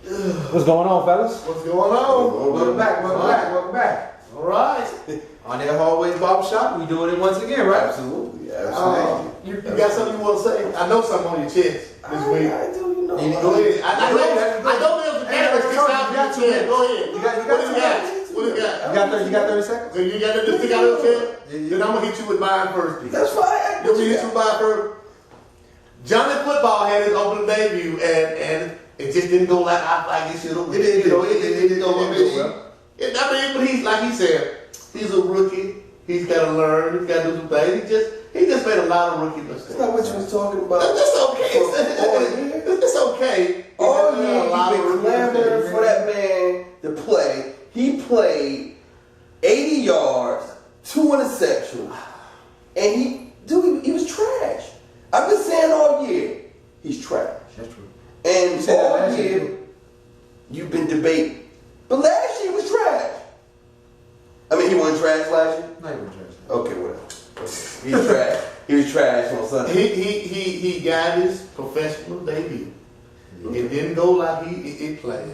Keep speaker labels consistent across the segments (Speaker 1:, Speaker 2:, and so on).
Speaker 1: What's going on, fellas?
Speaker 2: What's going on?
Speaker 1: Welcome back.
Speaker 2: All right.
Speaker 1: On that Hallways Barbershop, we doing it once again, right?
Speaker 3: Absolutely.
Speaker 2: You got something you want to say? I know something on your chest this week.
Speaker 3: I do, you know.
Speaker 2: Go ahead. I know there's a camera sticks out of your chest. Go ahead. What do you got?
Speaker 1: You got 30 seconds?
Speaker 2: So you got to stick out of your chest? Then I'm going to hit you with mine first.
Speaker 3: That's fine.
Speaker 2: You want me to hit you with mine first? Johnny Football had his opening debut, and it just didn't go like it should have. It didn't go well. But he's like he said, he's a rookie. He's got to learn. He's got to do some things. He just made a lot of rookie mistakes.
Speaker 3: That's not what you was talking about.
Speaker 2: That's okay. It's okay.
Speaker 3: All year you've been clamoring for that man to play. He played 80 yards, 2 interceptions, and he was trash. I've been saying all year, he's trash.
Speaker 1: That's true.
Speaker 3: And all year, you've been debating. But last year was trash. I mean, he wasn't trash last year?
Speaker 1: No, he wasn't trash.
Speaker 3: Okay, whatever. He's trash. He was trash on Sunday.
Speaker 2: He got his professional debut. It didn't go like he played.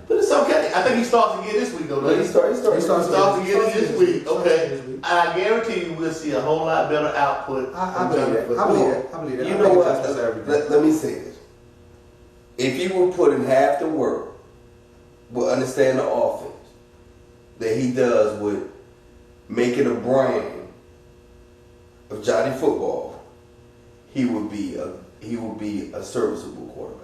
Speaker 2: But it's okay. I think he starts again this week, though.
Speaker 3: He starts
Speaker 2: again this week. Okay. I guarantee you we'll see a whole lot better output.
Speaker 1: I believe that.
Speaker 3: You know what? Let me say this. If he were put in half the work, will understand the offense that he does with making a brand of Johnny Football, he would be a serviceable quarterback.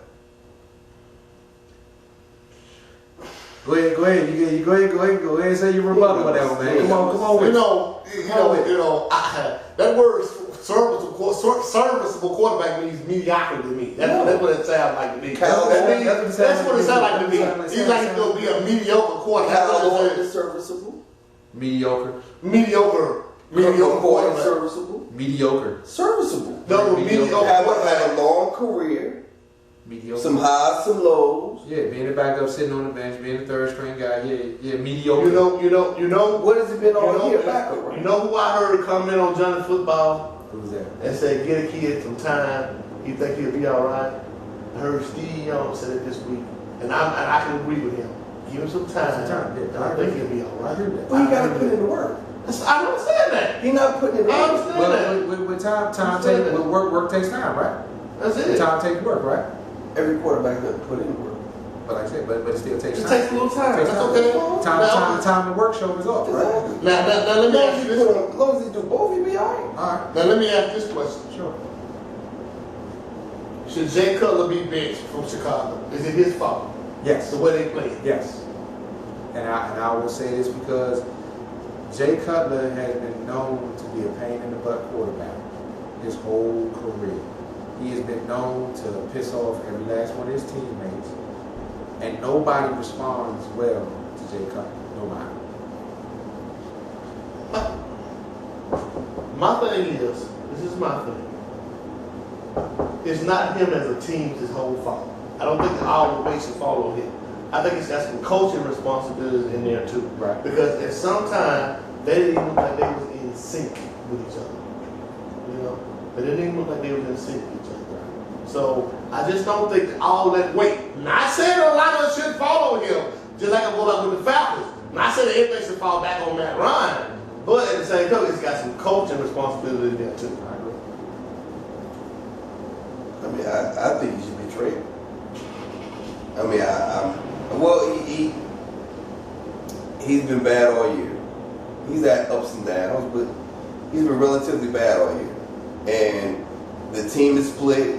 Speaker 1: Go ahead. You go ahead and say your rebuttal on that one, man. Come on.
Speaker 2: That word serviceable quarterback means mediocre to me. That's what it sounds like to me. That's what it sounds like to me. He's like he's going to be a mediocre quarterback.
Speaker 3: How long is serviceable?
Speaker 1: Mediocre.
Speaker 3: Quarterback. Serviceable.
Speaker 1: Mediocre.
Speaker 3: Serviceable.
Speaker 2: No, mediocre.
Speaker 3: Have a long career.
Speaker 1: Mediocre.
Speaker 3: Some highs, some lows.
Speaker 1: Yeah, being a backup, sitting on the bench, being a third string guy. Yeah, mediocre.
Speaker 2: You know.
Speaker 3: What has it been all year backup? Right?
Speaker 2: You know who I heard comment on Johnny Football?
Speaker 1: Who's that?
Speaker 2: And said, get a kid some time. He think he'll be all right. I heard Steve Young said it this week, and I can agree with him. Give him some time.
Speaker 1: Yeah,
Speaker 2: I think he'll be all right.
Speaker 3: Well, he got to put in the work.
Speaker 2: I understand that.
Speaker 3: He's not putting it in.
Speaker 2: I understand that.
Speaker 1: With time takes work takes time, right?
Speaker 2: That's it.
Speaker 1: Time takes work, right?
Speaker 3: Every quarterback doesn't put in work.
Speaker 1: But like I said, but it still takes
Speaker 2: It
Speaker 1: time.
Speaker 2: takes a little time. That's okay.
Speaker 1: Time to work show results, right?
Speaker 3: Exactly.
Speaker 2: Now let me ask you this.
Speaker 3: As long as he do both, he'll be all right.
Speaker 1: All right.
Speaker 2: Now let me ask this question.
Speaker 1: Sure.
Speaker 2: Should Jay Cutler be benched from Chicago? Is it his fault?
Speaker 1: Yes.
Speaker 2: The way they play?
Speaker 1: Yes. And I will say this because Jay Cutler has been known to be a pain in the butt quarterback his whole career. He has been known to piss off every last one of his teammates, and nobody responds well to Jay Cutler. Nobody.
Speaker 2: My thing is, this is my thing. It's not him as a team, his whole fault. I don't think all the weight should fall on him. I think it's got some coaching responsibilities in there too.
Speaker 1: Right.
Speaker 2: Because at some time, they didn't even look like they was in sync with each other. You know? They didn't even look like they was in sync with each other. So I just don't think all that weight. Not saying a lot of it should fall on him, just like I go up with the Falcons. Not saying that everything should fall back on Matt Ryan. But at the same time, it's got some coaching responsibility there too.
Speaker 3: I mean, I think he should be traded. I mean, he's been bad all year. He's had ups and downs, but he's been relatively bad all year. And the team is split.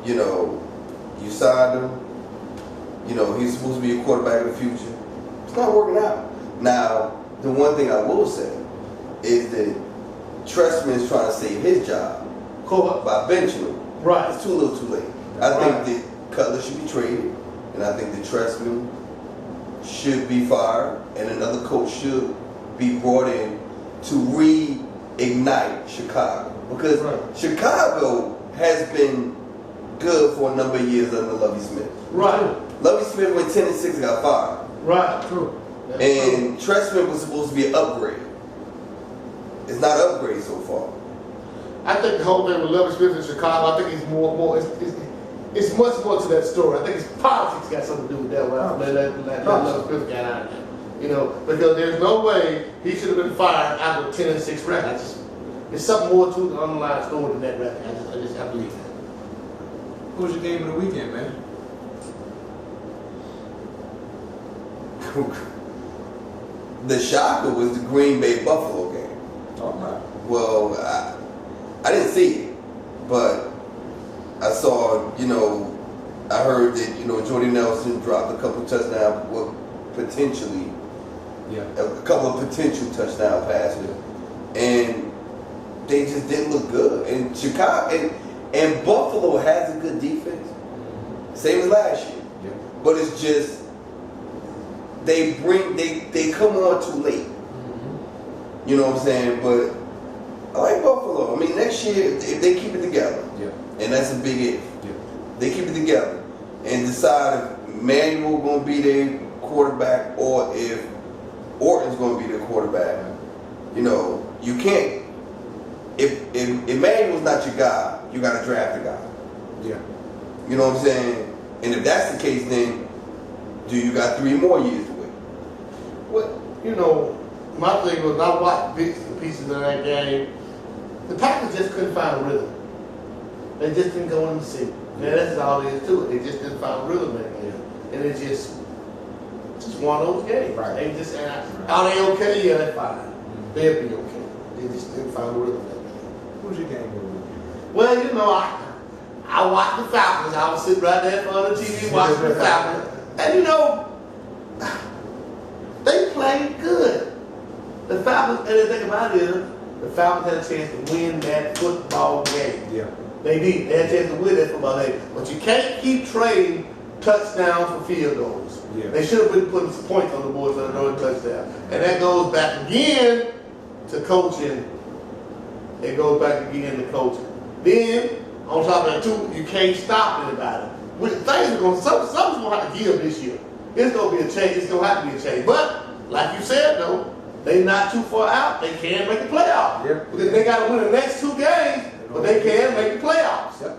Speaker 3: You know, you signed him. You know, he's supposed to be a quarterback of the future. It's not working out. Now, the one thing I will say is that Trestman is trying to save his job by benching him.
Speaker 2: Right.
Speaker 3: It's too little too late. I think that Cutler should be traded, and I think that Trestman should be fired, and another coach should be brought in to reignite Chicago. Because Chicago has been good for a number of years under Lovie Smith.
Speaker 2: Right.
Speaker 3: Lovie Smith went 10-6 and got fired.
Speaker 2: Right. True.
Speaker 3: And Trestman was supposed to be an upgrade. It's not an upgrade so far.
Speaker 2: I think the whole thing with Lovie Smith in Chicago, I think it's more. it's much more to that story. I think it's politics got something to do with that. Well, let Chris get out of there. You know, because there's no way he should have been fired after a 10-6 record. There's something more to the underlying story than that record. I believe that.
Speaker 1: What was your game of the weekend, man?
Speaker 3: The shocker was the Green Bay Buffalo game.
Speaker 1: Oh, my.
Speaker 3: Well, I didn't see it, but I saw, I heard that, Jordy Nelson dropped a couple touchdowns, well, potentially, a couple of potential touchdown passes, and they just didn't look good. And Chicago and Buffalo has a good defense, same as last year, but it's just they come on too late. You know what I'm saying? But I like Buffalo. I mean, next year if they keep it together, and that's a big if. They keep it together and decide if Manuel going to be their quarterback or if Orton's going to be their quarterback. You can't. If Manuel's not your guy, you got to draft a guy.
Speaker 1: Yeah.
Speaker 3: You know what I'm saying? And if that's the case, then do you got 3 more years to wait?
Speaker 2: Well, my thing was I watched bits and pieces of that game. The Packers just couldn't find a rhythm. They just didn't go in the sync. Yeah, that's all there is to it. They just didn't find a rhythm in that game. And it's just one of those games.
Speaker 1: Right.
Speaker 2: They just are they okay? Yeah, that's fine. They'll be okay. They just didn't find a rhythm in that game.
Speaker 1: What was your game of the weekend?
Speaker 2: Well, I watched the Falcons. I was sitting right there in front of the TV watching the Falcons. And they played good. The Falcons, and the thing about it is, the Falcons had a chance to win that football game.
Speaker 1: Yeah.
Speaker 2: They did. They had a chance to win that football game. But you can't keep trading touchdowns for field goals.
Speaker 1: Yeah.
Speaker 2: They should have been putting some points on the board for another touchdown. And that goes back again to coaching. It goes back again to coaching. Then, on top of that too, you can't stop anybody. Things are going, something's going to have to give this year. It's going to be a change. It's going to have to be a change. But, like you said though, they're not too far out. They can make the playoffs.
Speaker 1: Yep.
Speaker 2: Because they got to win the next 2 games, but they can make the playoffs.
Speaker 1: Yep.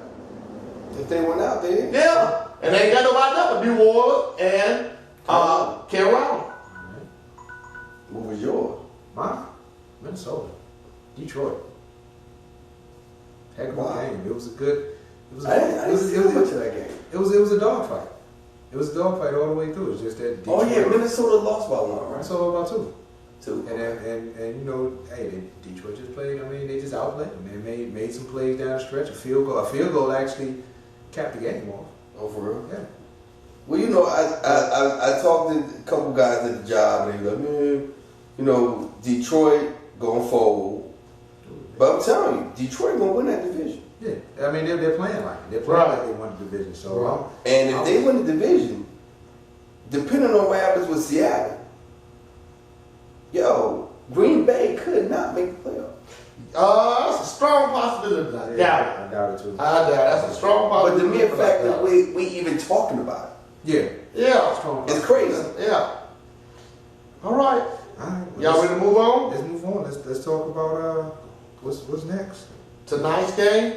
Speaker 3: If they went out there.
Speaker 2: Yeah. And they ain't got nobody else but New Orleans and Carolina.
Speaker 3: What was yours?
Speaker 1: Mine? Minnesota. Detroit. Heck of a game. It was a good.
Speaker 3: I didn't see much of that game.
Speaker 1: It was a dogfight. It was a dogfight all the way through. It's just that Detroit.
Speaker 3: Oh yeah, Minnesota lost by 1, right?
Speaker 1: That's all about 2.
Speaker 3: 2.
Speaker 1: And hey, Detroit just played. I mean, they just outplayed them. They made some plays down the stretch. A field goal actually capped the game off.
Speaker 3: Oh, for real?
Speaker 1: Yeah.
Speaker 3: Well, I talked to a couple guys at the job, and they go, man, Detroit gonna fold. But I'm telling you, Detroit gonna win that division.
Speaker 1: Yeah, I mean they're playing like it. They're playing like they won the division. So,
Speaker 3: and if they win the division, depending on what happens with Seattle, Green Bay could not make the playoffs.
Speaker 2: That's a strong possibility. I doubt it.
Speaker 1: too.
Speaker 2: I doubt it. That's a strong possibility.
Speaker 3: But the mere fact that we even talking about
Speaker 1: Yeah.
Speaker 2: Yeah.
Speaker 3: It's crazy.
Speaker 2: Yeah. All right.
Speaker 1: All right.
Speaker 2: Y'all ready to move on?
Speaker 1: Let's move on. Let's talk about what's next.
Speaker 2: Tonight's game,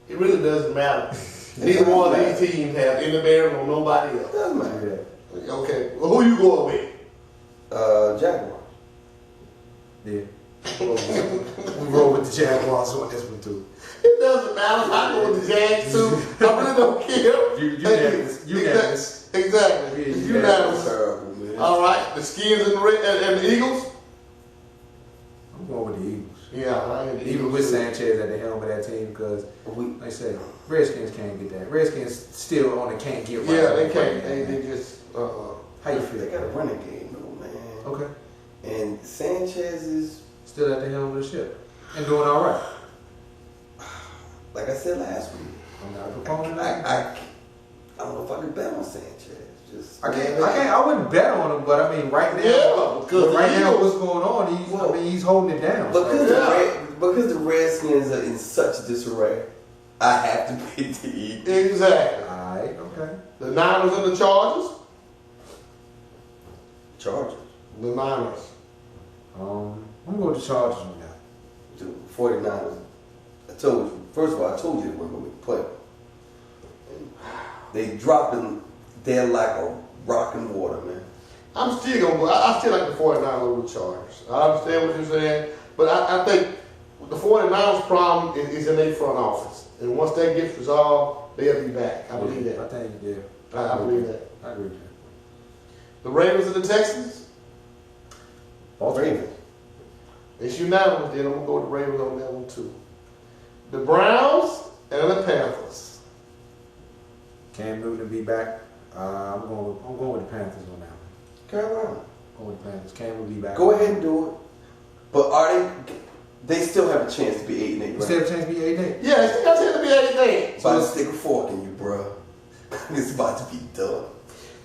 Speaker 2: it really doesn't matter. Neither one of these teams have any bearing on nobody else.
Speaker 3: Doesn't matter.
Speaker 2: Okay. Well, who you going with?
Speaker 3: Jaguars.
Speaker 1: Yeah. We roll with the Jaguars on this one too.
Speaker 2: It doesn't matter. I go with the Jags too. I really don't care.
Speaker 1: Unanimous.
Speaker 2: Exactly.
Speaker 1: Yeah,
Speaker 2: Unanimous.
Speaker 3: Terrible, man.
Speaker 2: All right. The Skins and the Eagles.
Speaker 1: I'm going with the Eagles.
Speaker 2: Yeah, I mean,
Speaker 1: Even with Sanchez at the helm of that team, because like I said, Redskins can't get that. Redskins still on the can't get right.
Speaker 2: Yeah, they can't. They just.
Speaker 1: How you feel?
Speaker 3: They got a running game, though, man.
Speaker 1: Okay.
Speaker 3: And Sanchez is
Speaker 1: Still at the helm of the ship and doing all right.
Speaker 3: like I said last week.
Speaker 1: I'm not a proponent.
Speaker 3: I don't know if I can bet on Sanchez.
Speaker 1: I wouldn't bet on him, but I mean, right now, what's going on? He's holding it down.
Speaker 3: Because the Redskins are in such disarray, I have to pick the Eagles.
Speaker 2: Exactly.
Speaker 1: All right. Okay.
Speaker 2: The Niners and the Chargers.
Speaker 3: Chargers.
Speaker 2: The Niners.
Speaker 1: I'm going to the Chargers on that.
Speaker 3: The 49ers. I told you. First of all, I told you they weren't going to make the playoffs. They dropping dead like a rock in water, man.
Speaker 2: I'm still gonna go. I still like the 49ers over the Chargers. I understand what you're saying, but I think the 49ers problem is in their front office, and once that gets resolved, they'll be back. I believe that.
Speaker 1: I think, yeah.
Speaker 2: I believe that.
Speaker 1: I agree with that.
Speaker 2: The Ravens and the Texans.
Speaker 1: Both
Speaker 3: Ravens.
Speaker 2: It's unanimous. Then I'm gonna go with the Ravens on that one too. The Browns and the Panthers.
Speaker 1: Cam Newton be back. I'm going with the Panthers on that one.
Speaker 3: Carolina.
Speaker 1: Going with the Panthers. Cam will be back.
Speaker 3: Go ahead and do it. But are they still have a chance to be 8-8,
Speaker 1: You
Speaker 3: right?
Speaker 1: still have a chance to be 8-8?
Speaker 2: Yeah, it's got to be anything.
Speaker 3: About to stick a fork in you, bro. It's about to be done.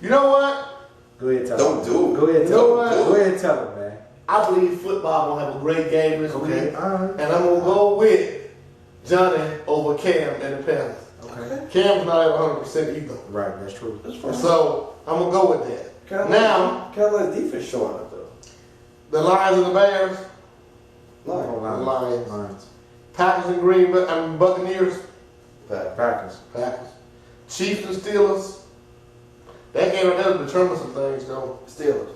Speaker 2: You know what?
Speaker 1: Go ahead, tell
Speaker 3: Don't
Speaker 1: him.
Speaker 3: do it.
Speaker 1: Go ahead,
Speaker 2: You
Speaker 1: tell
Speaker 2: know
Speaker 1: him.
Speaker 2: what?
Speaker 1: Go ahead, tell him, man.
Speaker 2: I believe football gonna have a great game this
Speaker 1: Okay,
Speaker 2: week,
Speaker 1: all right.
Speaker 2: and I'm gonna go with Johnny over Cam and the Panthers.
Speaker 1: Okay.
Speaker 2: Cam's not at 100% either,
Speaker 1: Right, that's true.
Speaker 3: That's fine.
Speaker 2: so I'm gonna go with that. Now,
Speaker 3: Carolina's defense showing up, though.
Speaker 2: the Lions and the Bears,
Speaker 3: Lions.
Speaker 2: Lions. Packers and Green Bay, Buccaneers,
Speaker 1: Packers.
Speaker 2: Packers, Chiefs and Steelers. That game right there will determine some things, though.
Speaker 3: Steelers.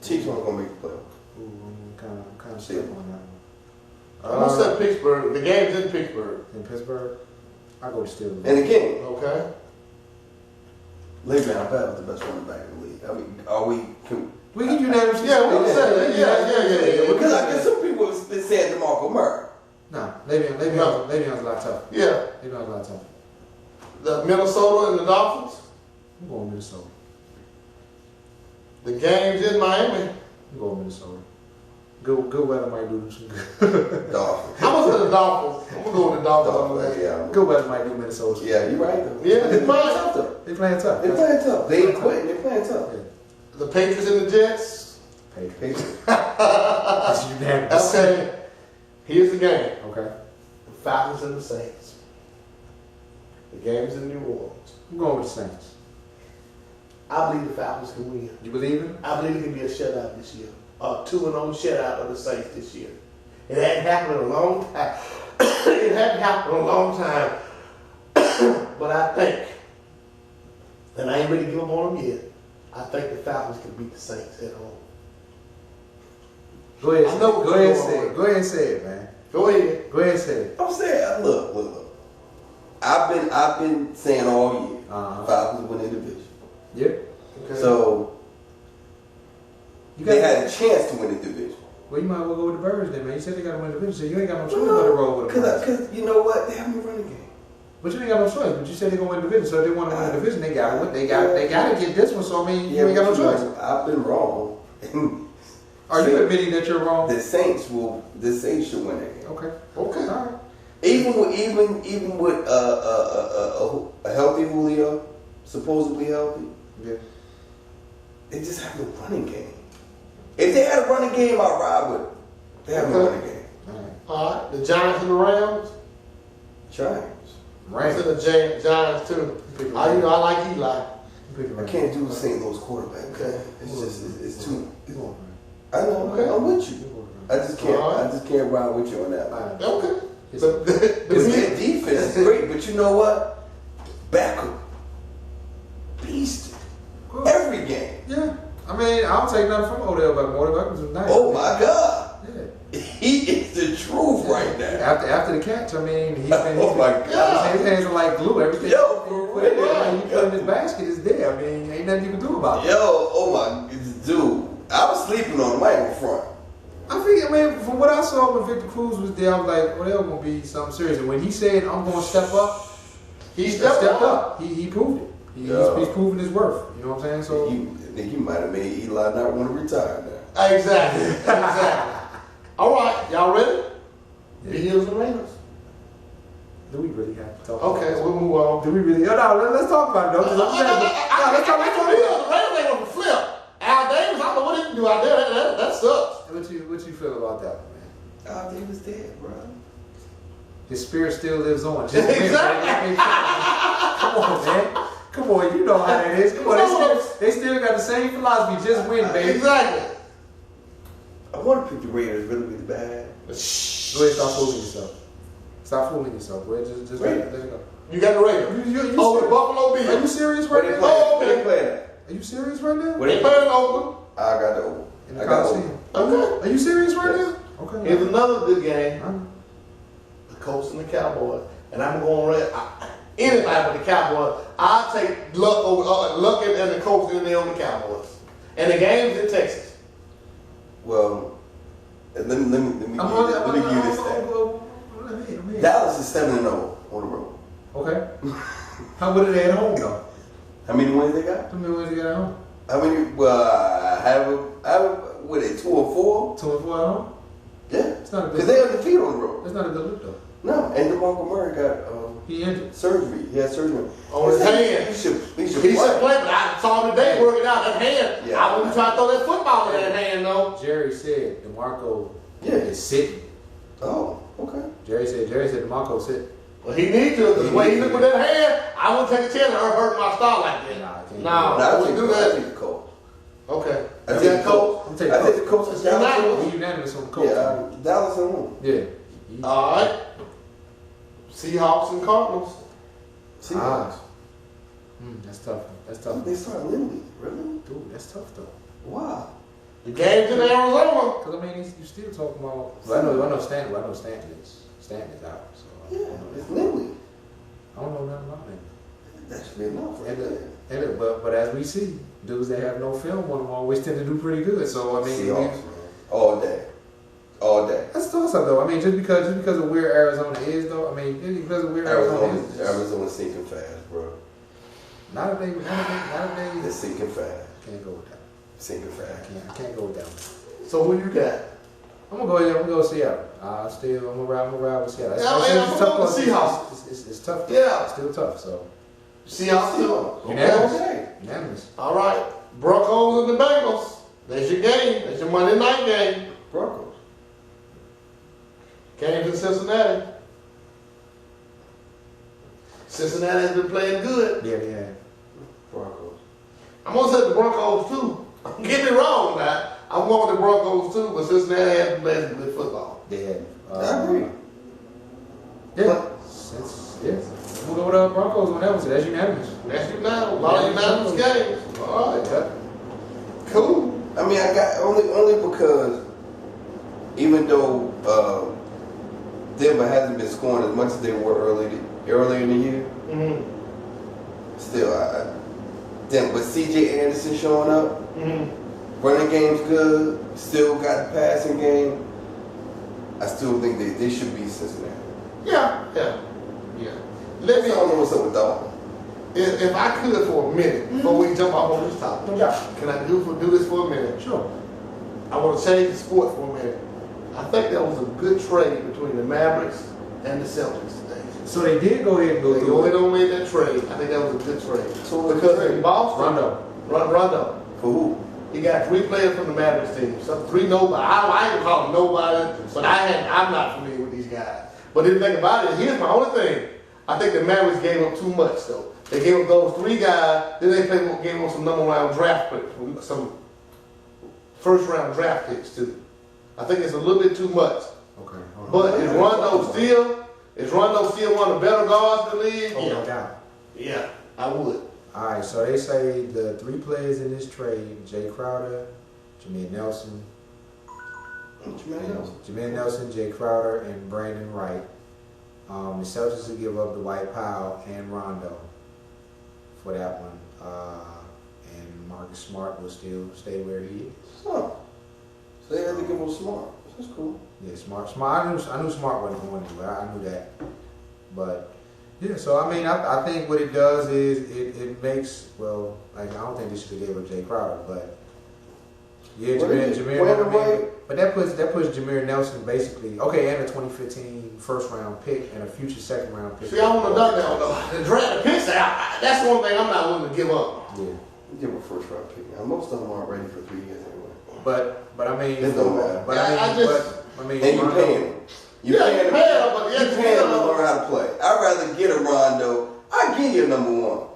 Speaker 3: Chiefs aren't gonna make the playoffs.
Speaker 1: I'm kind of stuck on that
Speaker 2: I'm
Speaker 1: one.
Speaker 2: gonna say Pittsburgh. The game's in Pittsburgh.
Speaker 1: In Pittsburgh, I go to Steelers.
Speaker 3: And again,
Speaker 2: Okay.
Speaker 3: Le'Veon Bell is the best running back in the league. I mean, are we?
Speaker 1: We can unanimously
Speaker 2: Yeah, we
Speaker 1: say
Speaker 2: can
Speaker 1: that.
Speaker 2: say that. Yeah.
Speaker 3: Because I guess some people have been saying DeMarco Murray.
Speaker 1: Nah, Le'Veon's a lot tougher.
Speaker 2: Yeah.
Speaker 1: Le'Veon's a lot tougher.
Speaker 2: The Minnesota and the Dolphins.
Speaker 1: I'm going Minnesota.
Speaker 2: The game's in Miami.
Speaker 1: I'm going Minnesota. Good weather might do them some good.
Speaker 3: Dolphins.
Speaker 2: I'm gonna say the Dolphins. I'm gonna go with the Dolphins on that.
Speaker 3: Yeah.
Speaker 1: Good weather might do Minnesota.
Speaker 3: Yeah, you're right though.
Speaker 2: Yeah,
Speaker 3: They're
Speaker 2: it's
Speaker 3: playing
Speaker 2: mine.
Speaker 3: tough though.
Speaker 1: They playing tough.
Speaker 3: They're playing tough. They ain't quitting. They're playing tough.
Speaker 1: Yeah.
Speaker 2: The Patriots and the Jets.
Speaker 1: Patriots. That's unanimous.
Speaker 2: Okay. Here's the game.
Speaker 1: Okay.
Speaker 2: The Falcons and the Saints. The game's in New Orleans.
Speaker 1: I'm going with the Saints.
Speaker 2: I believe the Falcons can win.
Speaker 1: You believe it?
Speaker 2: I believe it can be a shutout this year. A 2-0 shutout of the Saints this year. It hadn't happened in a long time. It hadn't happened in a long time. But I think, and I ain't ready to give up on them yet, I think the Falcons can beat the Saints at home.
Speaker 1: Go ahead.
Speaker 2: I know what
Speaker 1: Go ahead and
Speaker 2: you're
Speaker 1: say
Speaker 2: going
Speaker 1: it. Go ahead and say it, man.
Speaker 2: Go ahead.
Speaker 1: Go ahead and say it.
Speaker 3: I'm saying, look. I've been saying all year, Falcons win the division.
Speaker 1: Yeah.
Speaker 2: Okay.
Speaker 3: So they had a chance to win the division.
Speaker 1: Well, you might as well go with the Birds then, man. You said they got to win the division, so you ain't got no choice but to roll with them.
Speaker 3: Because you know what? They have a running game.
Speaker 1: But you ain't got no choice. But you said they're gonna win the division, so if they want to win the division, they got to. They got to get this one. So I mean, you ain't got no choice.
Speaker 3: I've been wrong.
Speaker 1: Are you admitting that you're wrong?
Speaker 3: The Saints should win that game.
Speaker 1: Okay.
Speaker 2: Okay.
Speaker 1: All right.
Speaker 3: Even with a healthy Julio, supposedly healthy,
Speaker 1: Yeah.
Speaker 3: they just have no running game. If they had a running game, I'd ride with it. They have no running game.
Speaker 1: All right.
Speaker 2: All right. The Giants and the Rams.
Speaker 3: Giants.
Speaker 2: I said the Giants too. I like Eli.
Speaker 3: I can't do the St. Louis quarterback.
Speaker 2: Okay.
Speaker 3: It's too.
Speaker 1: You going,
Speaker 3: I know.
Speaker 2: Okay.
Speaker 3: I'm with you.
Speaker 1: man.
Speaker 3: I just can't.
Speaker 2: All right.
Speaker 3: I just can't ride with you on that.
Speaker 1: All right.
Speaker 2: Okay.
Speaker 1: It's-
Speaker 3: Because their defense is great, but you know what? Backup, beast,
Speaker 1: Cool.
Speaker 3: every game.
Speaker 1: Yeah. I mean, I don't take nothing from Odell Beckham was nice.
Speaker 3: Oh my God,
Speaker 1: Yeah.
Speaker 3: he is the truth right now.
Speaker 1: After the catch, I mean, he's been.
Speaker 3: Oh my God.
Speaker 1: His hands are like glue. Everything.
Speaker 3: Yo, for
Speaker 1: you put in
Speaker 3: real.
Speaker 1: there, you put in his basket is there. I mean, ain't nothing you can do about it.
Speaker 3: Yo, oh my dude, I was sleeping on him right in front.
Speaker 1: I think, I mean, from what I saw when Victor Cruz was there, I was like, well, they're going to be something serious. And when he said, I'm going to step up, he stepped up. He proved it. He's proven his worth. You know what I'm saying? So
Speaker 3: You might have made Eli not want to retire now.
Speaker 2: Exactly. All right. Y'all ready?
Speaker 1: Yeah.
Speaker 2: The Eagles and Raiders.
Speaker 1: Do we really have to talk about
Speaker 2: Okay,
Speaker 1: this?
Speaker 2: we'll move on.
Speaker 1: Do we really? Oh, no, let's talk about it, though. 'Cause let's talk about it.
Speaker 2: The Raiders ain't on the flip. Al Davis, I don't know what he can do out there. That sucks.
Speaker 1: What you feel about that, man?
Speaker 3: Oh, they was dead, bro.
Speaker 1: His spirit still lives on. Just win,
Speaker 2: Exactly.
Speaker 1: baby. Come on, man. Come on, you know how that is. Come on, they still got the same philosophy. Just win, baby.
Speaker 2: Exactly.
Speaker 3: I wonder if the Raiders really bad.
Speaker 1: Go ahead, stop fooling yourself. Stop fooling yourself. Go ahead, just let it go.
Speaker 2: You got the Raiders.
Speaker 1: You
Speaker 2: Oh, the Buffalo Bills.
Speaker 1: Are you serious right now?
Speaker 2: Oh,
Speaker 3: Where they playing at?
Speaker 1: Are you serious right now?
Speaker 3: Where
Speaker 2: They playing in Oakland.
Speaker 3: I got the over.
Speaker 1: In
Speaker 3: I
Speaker 1: the
Speaker 3: got
Speaker 1: Coliseum.
Speaker 2: Okay.
Speaker 1: Are you serious right
Speaker 3: Yes.
Speaker 1: now? Okay.
Speaker 2: Here's another good game.
Speaker 1: I'm-
Speaker 2: The Colts and the Cowboys. And I'm going anybody but the Cowboys. I'll take Luck and the Colts in there on the Cowboys. And the game's in Texas.
Speaker 3: Well, let me give you this stat. Dallas is 7-0 on the road.
Speaker 1: Okay. How good are they at home though?
Speaker 3: How many wins they got?
Speaker 1: How many wins they got at home?
Speaker 3: How many? Well, I have what it 2 or 4?
Speaker 1: 2 and 4 at home?
Speaker 3: Yeah,
Speaker 1: It's not a
Speaker 3: because
Speaker 1: good
Speaker 3: they undefeated on the road.
Speaker 1: That's not a good look though.
Speaker 3: No, and DeMarco Murray got
Speaker 1: He injured.
Speaker 3: surgery. He had surgery
Speaker 2: On his hand.
Speaker 3: He should
Speaker 2: He should play, but I saw him today working out that hand.
Speaker 3: Yeah.
Speaker 2: I wouldn't try to throw that football in that hand though.
Speaker 1: Jerry said DeMarco
Speaker 3: Yeah.
Speaker 1: is sitting.
Speaker 3: Oh, okay.
Speaker 1: Jerry said DeMarco sitting.
Speaker 2: Well, he needs to, because the way he looked with that hand, I wouldn't take a chance of hurt my style like that.
Speaker 1: Nah, I can't
Speaker 2: No,
Speaker 3: I
Speaker 2: I wouldn't do
Speaker 3: I
Speaker 2: that.
Speaker 3: think the Colts.
Speaker 2: Okay.
Speaker 3: I
Speaker 2: You
Speaker 3: think
Speaker 2: got
Speaker 3: the
Speaker 2: Colts?
Speaker 3: Colts.
Speaker 1: I'm taking
Speaker 3: I think the
Speaker 1: Colts.
Speaker 3: Colts is
Speaker 2: Unanimous.
Speaker 3: Dallas.
Speaker 1: We unanimous on the Colts.
Speaker 3: Yeah, Dallas and one.
Speaker 1: Yeah.
Speaker 2: All right. Seahawks and Cardinals.
Speaker 3: Seahawks.
Speaker 1: That's tough. That's tough.
Speaker 3: They started Lindley. Really?
Speaker 1: Dude, that's tough though.
Speaker 3: Wow.
Speaker 2: The game's in Arizona.
Speaker 1: Because I mean, you still talking about. Well, I know Stanton is out. So
Speaker 3: Yeah, it's Lindley.
Speaker 1: I don't know nothing about him.
Speaker 3: That should be enough right there.
Speaker 1: But as we see, dudes that have no film on them always tend to do pretty good. So I mean,
Speaker 3: Seahawks, man. All day. All day.
Speaker 1: that's tough though. I mean, just because of where Arizona is though. I mean, just because of where Arizona is.
Speaker 3: Arizona's sinking fast, bro.
Speaker 1: Not a day.
Speaker 3: They're sinking fast.
Speaker 1: Can't go with that.
Speaker 3: Sinking fast.
Speaker 1: I can't go with that one.
Speaker 2: So who you got?
Speaker 1: I'm gonna go ahead. I'm gonna go with Seattle. I'm gonna ride with Seattle.
Speaker 2: Yeah, I'm gonna go with Seahawks.
Speaker 1: It's tough.
Speaker 2: Yeah.
Speaker 1: It's still tough. So
Speaker 2: Seahawks too.
Speaker 1: unanimous.
Speaker 3: Okay.
Speaker 1: Unanimous.
Speaker 2: All right. Broncos and the Bengals. That's your game. That's your Monday night game.
Speaker 3: Broncos.
Speaker 2: Came to Cincinnati. Cincinnati has been playing good.
Speaker 1: Yeah, they have.
Speaker 3: Broncos.
Speaker 2: I'm gonna say the Broncos too. Get me wrong now. I'm going with the Broncos too, but Cincinnati has been playing good football.
Speaker 1: They have.
Speaker 3: I agree.
Speaker 1: Yeah. We'll go with the Broncos on that one. So that's unanimous.
Speaker 2: That's unanimous. A lot of unanimous games. All right.
Speaker 1: Okay.
Speaker 2: Cool.
Speaker 3: I mean, I got only because even though Denver hasn't been scoring as much as they were earlier in the year, still, but C.J. Anderson showing up, running game's good, still got the passing game. I still think they should be Cincinnati.
Speaker 2: Yeah.
Speaker 3: I don't know what's up with Dalton.
Speaker 2: If I could for a minute, before we jump off on this topic, can I do this for a minute?
Speaker 1: Sure.
Speaker 2: I want to change the sport for a minute. I think that was a good trade between the Mavericks and the Celtics today.
Speaker 1: So they did go ahead and go
Speaker 2: They
Speaker 1: through
Speaker 2: go
Speaker 1: it.
Speaker 2: ahead and made that trade. I think that was a good trade.
Speaker 3: So what was
Speaker 2: Because
Speaker 3: the
Speaker 2: in
Speaker 3: trade?
Speaker 2: Boston, Rondo.
Speaker 3: For who?
Speaker 2: He got 3 players from the Mavericks team. So 3 nobody. I ain't call them nobody, but I'm not familiar with these guys. But the thing about it, here's my only thing. I think the Mavericks gave up too much though. They gave up those 3 guys, then they gave up some number 1 draft picks, some first round draft picks too. I think it's a little bit too much.
Speaker 1: Okay.
Speaker 2: But is Rondo still one of the better guards in the league?
Speaker 1: Oh, no doubt.
Speaker 2: Yeah, I would.
Speaker 1: All right, so they say the 3 players in this trade: Jay Crowder, Jameer Nelson, Jay Crowder, and Brandon Wright. The Celtics will give up Dwight Powell and Rondo for that one, and Marcus Smart will still stay where he is.
Speaker 3: Oh. So they had to give him Smart. That's cool.
Speaker 1: Yeah, Smart. I knew Smart wasn't going anywhere. I knew that, but. Yeah, so I mean, I think what it does is it makes, well, like, I don't think they should have gave up Jay Crowder, but yeah, Jameer, but that puts Jameer Nelson basically, okay, and a 2015 first round pick and a future second round pick.
Speaker 2: See, I want to done that though. The draft picks out. That's one thing I'm not willing to give up.
Speaker 1: Yeah,
Speaker 3: Give him a first round pick. Now most of them aren't ready for 3 years anyway.
Speaker 1: but I mean,
Speaker 3: It don't matter.
Speaker 1: but I mean,
Speaker 3: And you pay him. You pay him to learn how to play. I'd rather get a Rondo. I give you a number 1.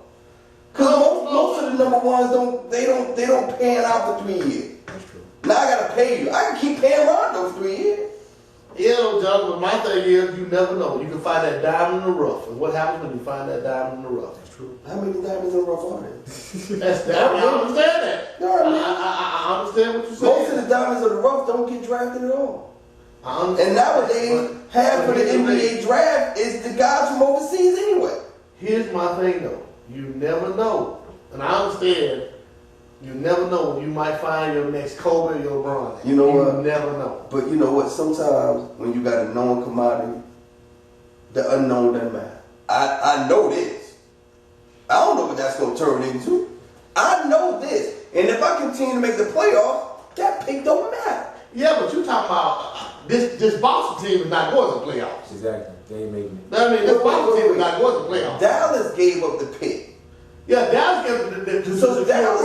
Speaker 3: Cause most of the number 1s don't pan out for 3 years.
Speaker 1: That's true.
Speaker 3: Now I gotta pay you. I can keep paying Rondo for 3 years.
Speaker 2: Yeah, no, John, but my thing is, you never know. You can find that diamond in the rough. And what happens when you find that diamond in the rough?
Speaker 1: That's true.
Speaker 3: How many diamonds in the rough are there?
Speaker 2: That's that. I understand that.
Speaker 3: No, I mean,
Speaker 2: I understand what you're saying.
Speaker 3: most of the diamonds in the rough don't get drafted at all.
Speaker 2: I understand.
Speaker 3: And nowadays, half of the NBA draft is the guys from overseas anyway.
Speaker 2: Here's my thing though. You never know. And I understand. You never know when you might find your next Kobe or your LeBron.
Speaker 3: You know what?
Speaker 2: You never know.
Speaker 3: But you know what? Sometimes when you got a known commodity, the unknown doesn't matter. I know this. I don't know what that's going to turn into. I know this. And if I continue to make the playoffs, that pick don't matter.
Speaker 2: Yeah, but you talking about this Boston team is not going to the playoffs.
Speaker 1: Exactly. They ain't making it.
Speaker 2: I mean, this Boston team is not going to the playoffs.
Speaker 3: Dallas gave up the pick.
Speaker 2: Yeah, Dallas gave the
Speaker 3: So Dallas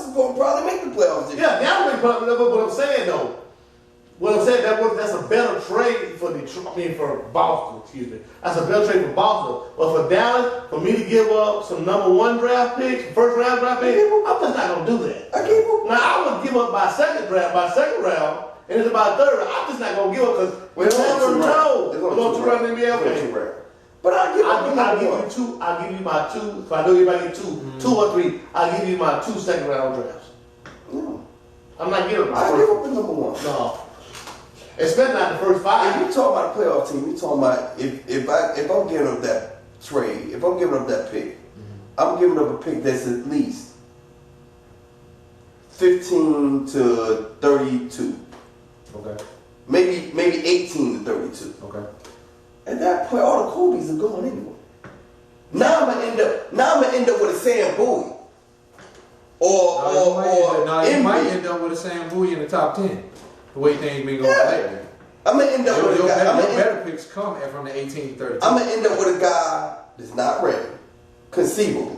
Speaker 3: is going to probably make the playoffs this year.
Speaker 2: Yeah, Dallas may probably. But what I'm saying though, that's a better trade for for Boston. Excuse me, that's a better trade for Boston. But for Dallas, for me to give up some number 1 draft picks, first round draft picks, I'm just not gonna do that.
Speaker 3: I gave up.
Speaker 2: Now I would give up my second round, and it's about third. I'm just not gonna give up because we never know. We're going to run the NBA. Okay.
Speaker 3: But I'll give
Speaker 2: you two. I'll give you my 2. So I know everybody get 2, 2 or 3. I'll give you my 2 second round drafts.
Speaker 3: No.
Speaker 2: I'm not giving.
Speaker 3: I give up the number 1.
Speaker 2: No. Especially not the first 5.
Speaker 3: If you talking about a playoff team, you talking about if I'm giving up that trade, if I'm giving up that pick, I'm giving up a pick that's at least 15 to 32.
Speaker 1: Okay.
Speaker 3: Maybe 18 to 32.
Speaker 1: Okay.
Speaker 3: At that point, all the Kobe's are gone anyway. Now I'm gonna end up with a Sam Bowie.
Speaker 1: You might end up with a Sam Bowie in the top 10. The way things been going lately.
Speaker 3: I'm gonna end up with a guy.
Speaker 1: Your better picks come from the 18 to 32.
Speaker 3: I'm gonna end up with a guy that's not ready, conceivably.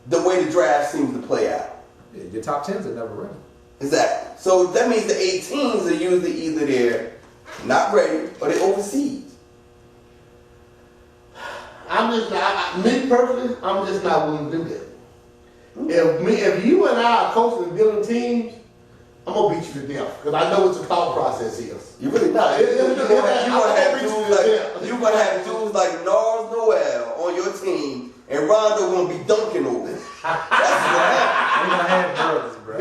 Speaker 3: The way the draft seems to play out.
Speaker 1: Yeah, your top 10s are never ready.
Speaker 3: Exactly. So that means the 18s are usually either they're not ready or they're overseas.
Speaker 2: Me personally, I'm just not willing to do that. If you and I are coaching and dealing teams, I'm gonna beat you to death because I know what the thought process is.
Speaker 3: You really not. You're gonna have dudes like Nars Noel on your team, and Rondo gonna be dunking over it. That's what happened.
Speaker 1: We're gonna have brothers, bro.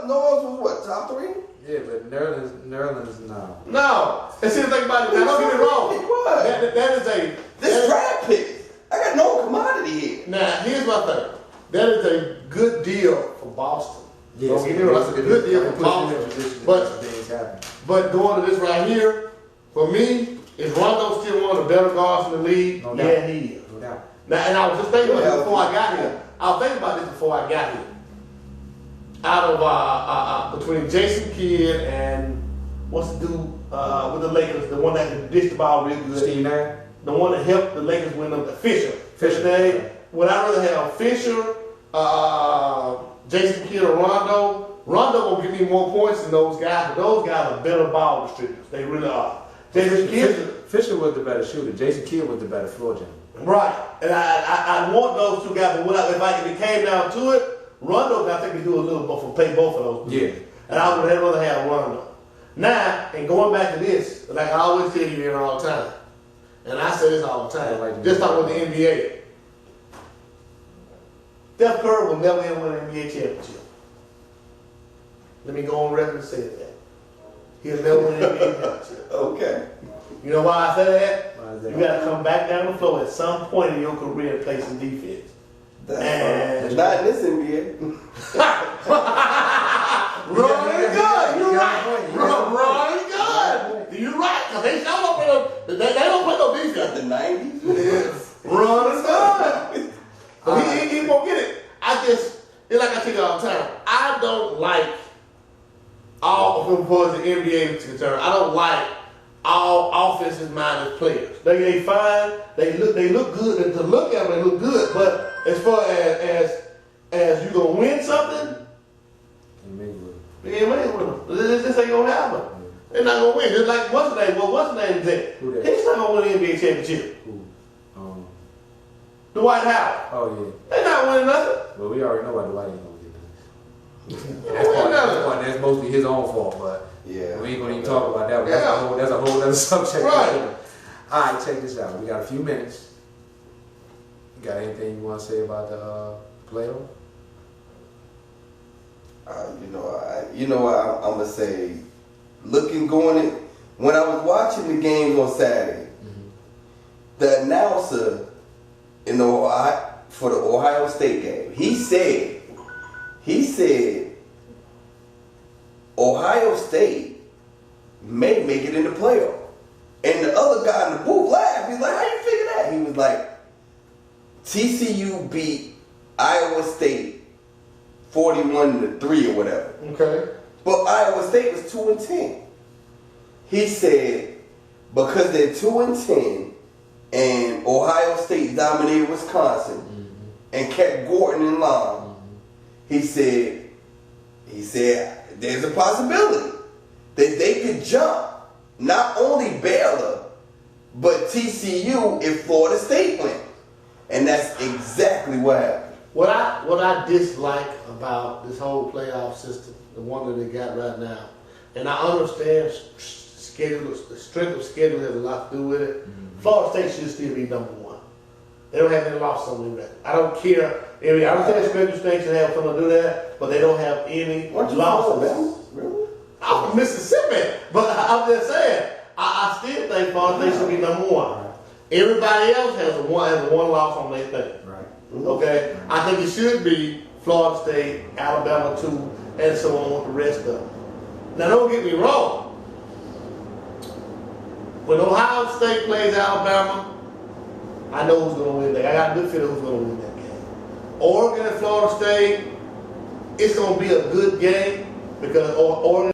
Speaker 3: Noel was what, top 3?
Speaker 1: Yeah, but Nerlens, no.
Speaker 2: No. And see the thing about it, now don't get me wrong.
Speaker 3: What?
Speaker 2: That is a
Speaker 3: This draft pick. I got no commodity here.
Speaker 2: Now here's my thing. That is a good deal for Boston.
Speaker 1: Yeah,
Speaker 2: Don't get me wrong, that's a good deal for Boston. But going to this right here, for me, is Rondo still one of the better guards in the league?
Speaker 1: No doubt.
Speaker 2: Yeah, he is.
Speaker 1: No doubt.
Speaker 2: Now, and I was just thinking about this before I got here. I was thinking about this before I got here. Out of between Jason Kidd and what's the dude with the Lakers, the one that can dish the ball real good.
Speaker 1: Steve Nash?
Speaker 2: The one that helped the Lakers win them, Fisher. Would I rather have Fisher, Jason Kidd, or Rondo? Rondo will give me more points than those guys, but those guys are better ball distributors. They really are. Jason Kidd.
Speaker 1: Fisher was the better shooter. Jason Kidd was the better floor general.
Speaker 2: Right, and I want those 2 guys, but if it came down to it, Rondo, I think, can do a little bit, play both of those.
Speaker 1: Yeah.
Speaker 2: And I would rather have Rondo. Now, and going back to this, like I always tell you here all the time, and I say this all the time, just talking with the NBA. Steph Curry will never win an NBA championship. Let me go on record and say that. He'll never win an NBA championship.
Speaker 3: Okay.
Speaker 2: You know why I say that?
Speaker 1: Why is that?
Speaker 2: You got to come back down the floor at some point in your career and play some defense.
Speaker 3: That's not in this NBA.
Speaker 2: Running good. You're right. Running good. You're right. Because they don't play no defense.
Speaker 3: Got the 90s.
Speaker 2: Running good. But he won't get it. It's like I tell you all the time, I don't like all of them for the NBA is concerned. I don't like all offensive minded players. They fine. They look good, and to look at them, they look good. But as far as you gonna win something, you ain't with them. This ain't gonna happen. They're not gonna win. Just like what's the name? Well, what's the name is that?
Speaker 1: Who that?
Speaker 2: He's not gonna win the NBA championship.
Speaker 1: Who?
Speaker 2: Dwight Howard.
Speaker 1: Oh yeah.
Speaker 2: They're not winning nothing.
Speaker 1: Well, we already know why Dwight ain't gonna get That's mostly his own fault, but
Speaker 3: Yeah.
Speaker 1: we ain't gonna even talk about that.
Speaker 2: Yeah.
Speaker 1: That's a whole other subject.
Speaker 2: Right.
Speaker 1: All right, check this out. We got a few minutes. You got anything you want to say about the playoff?
Speaker 3: You know what I'm gonna say. When I was watching the games on Saturday, the announcer for the Ohio State game, he said Ohio State may make it in the playoff. And the other guy in the booth laughed. He's like, how you figure that? He was like, TCU beat Iowa State 41-3 or whatever.
Speaker 2: Okay.
Speaker 3: But Iowa State was 2-10. He said, because they're 2-10 and Ohio State dominated Wisconsin and kept Gordon in line, he said there's a possibility that they could jump not only Baylor, but TCU if Florida State wins. And that's exactly what happened.
Speaker 2: What I dislike about this whole playoff system, the one that they got right now, and I understand the strength of schedule has a lot to do with it. Florida State should still be number one. They don't have any losses on their record. I don't care. I don't think schedule strength should have something to do that, but they don't have any losses.
Speaker 3: Really?
Speaker 2: I'm from Mississippi, but I'm just saying, I still think Florida State should be number one. Everybody else has a one loss on their thing.
Speaker 1: Right.
Speaker 2: Okay? I think it should be Florida State, Alabama 2, and so on with the rest of them. Now don't get me wrong. When Ohio State plays Alabama, I know who's going to win that. I got a good feeling who's going to win that game. Oregon and Florida State, it's going to be a good game because Oregon